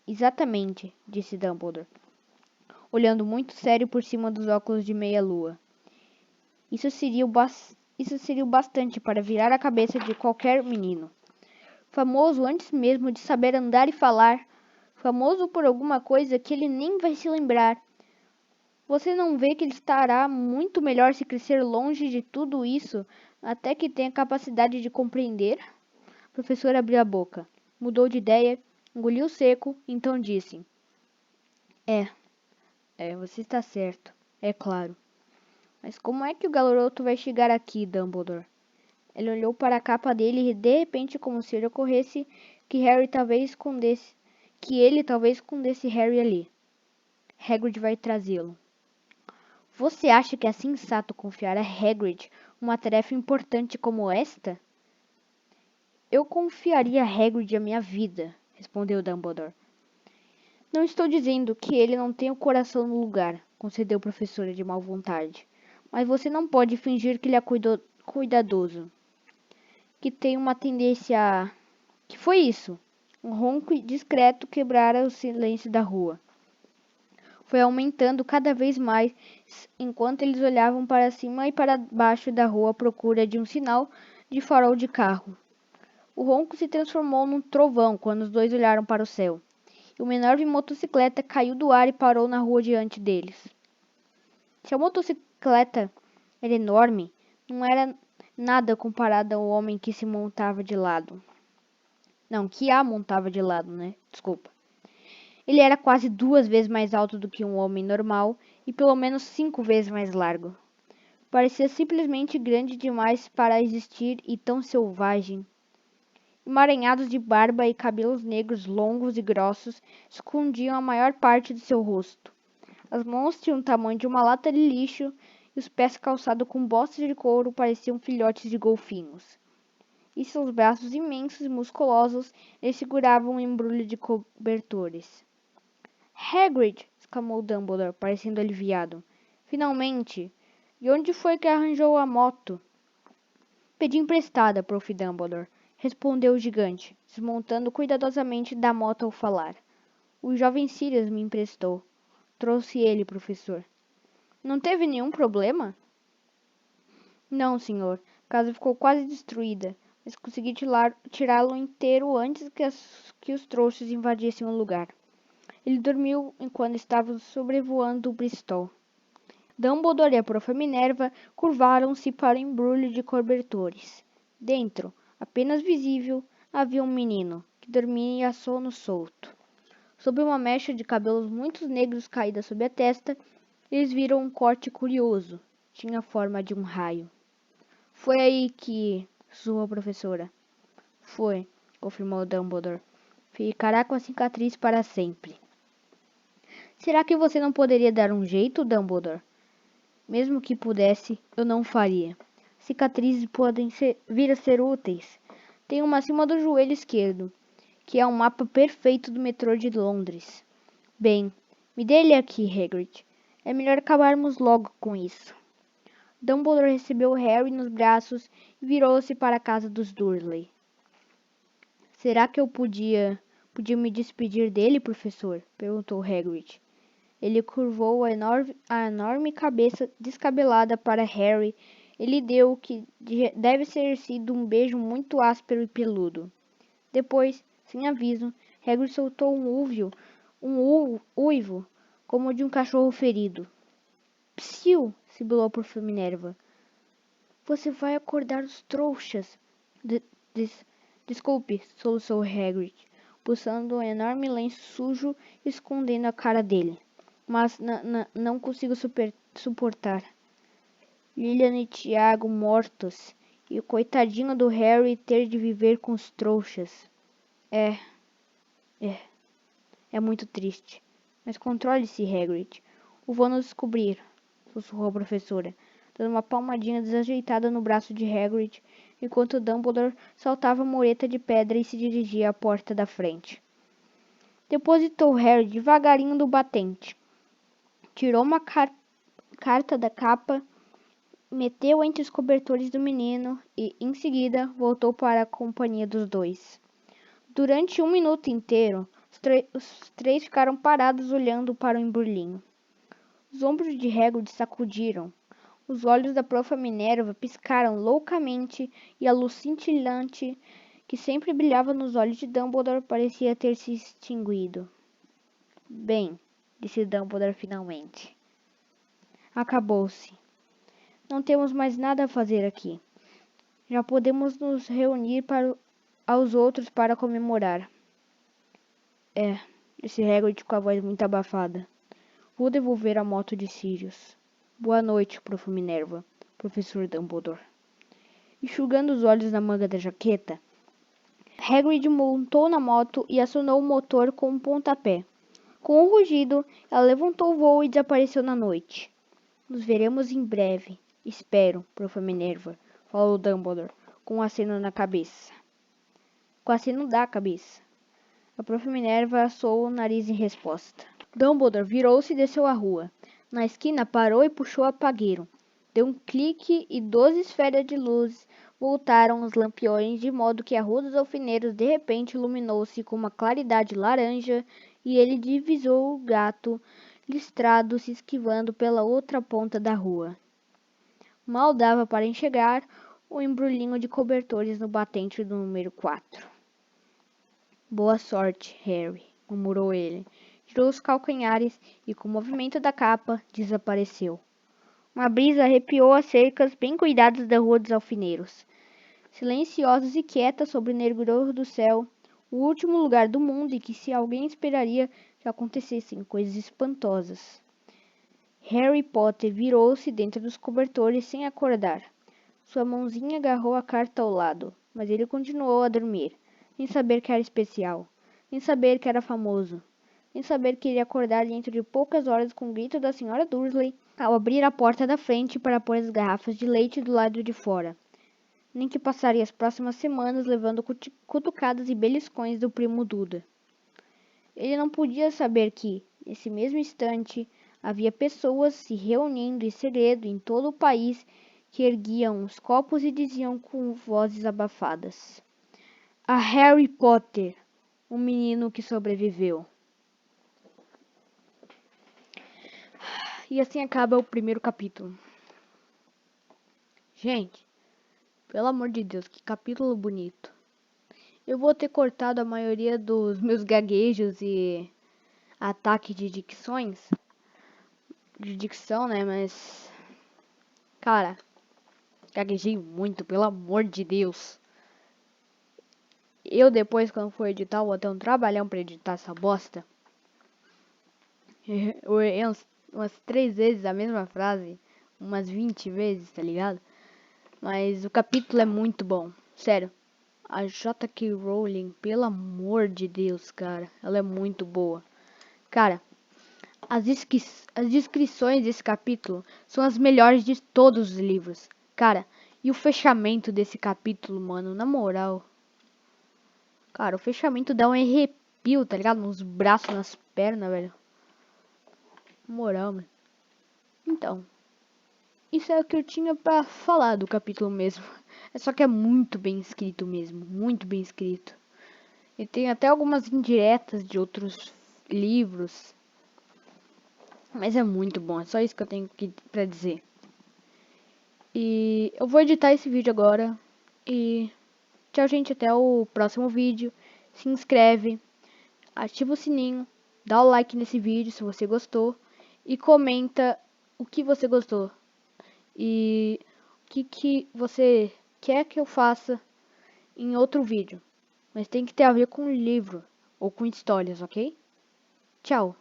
Exatamente, disse Dumbledore, olhando muito sério por cima dos óculos de meia-lua. Isso seria o bastante para virar a cabeça de qualquer menino. Famoso antes mesmo de saber andar e falar. Famoso por alguma coisa que ele nem vai se lembrar. Você não vê que ele estará muito melhor se crescer longe de tudo isso até que tenha capacidade de compreender? O professor abriu a boca, mudou de ideia, engoliu seco, então disse: Você está certo, é claro. Mas como é que o garoto vai chegar aqui, Dumbledore? Ele olhou para a capa dele e de repente, como se lhe ocorresse que ele talvez escondesse Harry ali. Hagrid vai trazê-lo. Você acha que é sensato confiar a Hagrid uma tarefa importante como esta? Eu confiaria a Hagrid a minha vida, respondeu Dumbledore. Não estou dizendo que ele não tenha o coração no lugar, concedeu a professora de má vontade. Mas você não pode fingir que ele é cuidadoso. Que tem uma tendência a... Que foi isso? Um ronco discreto quebrara o silêncio da rua. Foi aumentando cada vez mais enquanto eles olhavam para cima e para baixo da rua à procura de um sinal de farol de carro. O ronco se transformou num trovão quando os dois olharam para o céu. E uma enorme motocicleta caiu do ar e parou na rua diante deles. Se a motocicleta era enorme, não era nada comparada ao homem que se montava de lado. Não, que a montava de lado, né? Desculpa. Ele era quase 2 vezes mais alto do que um homem normal e pelo menos 5 vezes mais largo. Parecia simplesmente grande demais para existir e tão selvagem. Emaranhados de barba e cabelos negros longos e grossos escondiam a maior parte do seu rosto. As mãos tinham o tamanho de uma lata de lixo e os pés calçados com botas de couro pareciam filhotes de golfinhos. E seus braços imensos e musculosos lhe seguravam um embrulho de cobertores. Hagrid! Exclamou Dumbledore, parecendo aliviado. Finalmente! E onde foi que arranjou a moto? Pedi emprestada, Prof. Dumbledore, respondeu o gigante, desmontando cuidadosamente da moto ao falar. O jovem Sirius me emprestou. Trouxe ele, professor. Não teve nenhum problema? Não, senhor. A casa ficou quase destruída, mas consegui tirá-lo inteiro antes que os trouxas invadissem o lugar. Ele dormiu enquanto estava sobrevoando o Bristol. Dumbledore e a Prof. Minerva curvaram-se para o embrulho de cobertores. Dentro, apenas visível, havia um menino, que dormia a sono solto. Sob uma mecha de cabelos muito negros caída sob a testa, eles viram um corte curioso. Tinha a forma de um raio. Foi aí que... sussurrou a professora. Foi, confirmou Dumbledore. Ficará com a cicatriz para sempre. Será que você não poderia dar um jeito, Dumbledore? Mesmo que pudesse, eu não faria. Cicatrizes podem vir a ser úteis. Tem uma acima do joelho esquerdo, que é um mapa perfeito do metrô de Londres. Bem, me dê ele aqui, Hagrid. É melhor acabarmos logo com isso. Dumbledore recebeu Harry nos braços e virou-se para a casa dos Dursley. Será que eu podia me despedir dele, professor? Perguntou Hagrid. Ele curvou a enorme cabeça descabelada para Harry e lhe deu o que deve ter sido um beijo muito áspero e peludo. Depois, sem aviso, Hagrid soltou um uivo, como de um cachorro ferido. Psiu! Sibilou por Minerva. Você vai acordar os trouxas. Desculpe, soluçou Hagrid, puxando um enorme lenço sujo e escondendo a cara dele. Mas não consigo suportar. Lilian e Tiago mortos, e o coitadinho do Harry ter de viver com os trouxas. É muito triste. Mas controle-se, Hagrid. O vou nos descobrir, sussurrou a professora, dando uma palmadinha desajeitada no braço de Hagrid, enquanto Dumbledore saltava a mureta de pedra e se dirigia à porta da frente. Depositou Harry devagarinho no batente. Tirou uma carta da capa, meteu entre os cobertores do menino e, em seguida, voltou para a companhia dos dois. Durante 1 minuto inteiro, Os três ficaram parados olhando para o embrulhinho. Os ombros de Hagrid sacudiram. Os olhos da Profa Minerva piscaram loucamente e a luz cintilante que sempre brilhava nos olhos de Dumbledore parecia ter se extinguido. Bem, disse Dumbledore finalmente. Acabou-se. Não temos mais nada a fazer aqui. Já podemos nos reunir aos outros para comemorar. Disse Hagrid com a voz muito abafada. Vou devolver a moto de Sirius. Boa noite, Prof. Minerva, professor Dumbledore. Enxugando os olhos na manga da jaqueta, Hagrid montou na moto e acionou o motor com um pontapé. Com um rugido, ela levantou o voo e desapareceu na noite. Nos veremos em breve. Espero, Prof. Minerva, falou Dumbledore, com um aceno na cabeça. Com o aceno da cabeça. A Prof. Minerva assou o nariz em resposta. Dumbledore virou-se e desceu a rua. Na esquina parou e puxou o apagueiro. Deu um clique e 12 esferas de luz voltaram os lampiões, de modo que a Rua dos Alfineiros de repente iluminou-se com uma claridade laranja e ele divisou o gato listrado se esquivando pela outra ponta da rua. Mal dava para enxergar o embrulhinho de cobertores no batente do número 4. Boa sorte, Harry, murmurou ele. Tirou os calcanhares e, com o movimento da capa, desapareceu. Uma brisa arrepiou as cercas bem cuidadas da Rua dos Alfineiros. Silenciosos e quietas sobre o negror do céu, o último lugar do mundo em que se alguém esperaria que acontecessem coisas espantosas. Harry Potter virou-se dentro dos cobertores sem acordar. Sua mãozinha agarrou a carta ao lado, mas ele continuou a dormir, sem saber que era especial, sem saber que era famoso, sem saber que iria acordar dentro de poucas horas com o grito da Sra. Dursley ao abrir a porta da frente para pôr as garrafas de leite do lado de fora, nem que passaria as próximas semanas levando cutucadas e beliscões do primo Duda. Ele não podia saber que, nesse mesmo instante, havia pessoas se reunindo em segredo em todo o país que erguiam os copos e diziam com vozes abafadas: A Harry Potter, o menino que sobreviveu. E assim acaba o primeiro capítulo. Gente, pelo amor de Deus, que capítulo bonito. Eu vou ter cortado a maioria dos meus gaguejos e ataque de dicção, né? Mas, cara, gaguejei muito, pelo amor de Deus. Eu depois, quando for editar, vou ter um trabalhão pra editar essa bosta. Eu errei umas 3 vezes a mesma frase, umas 20 vezes, tá ligado? Mas o capítulo é muito bom, sério. A J.K. Rowling, pelo amor de Deus, cara, ela é muito boa. Cara, as descrições desse capítulo são as melhores de todos os livros. Cara, e o fechamento desse capítulo, mano, na moral. Cara, o fechamento dá um arrepio, tá ligado? Nos braços, nas pernas, velho. Na moral, mano. Então, isso é o que eu tinha pra falar do capítulo mesmo. É só que é muito bem escrito mesmo, muito bem escrito. E tem até algumas indiretas de outros livros. Mas é muito bom, é só isso que eu tenho pra dizer. E eu vou editar esse vídeo agora. E tchau, gente, até o próximo vídeo. Se inscreve, ativa o sininho, dá o like nesse vídeo se você gostou. E comenta o que você gostou. E o que você quer que eu faça em outro vídeo. Mas tem que ter a ver com livro ou com histórias, ok? Tchau!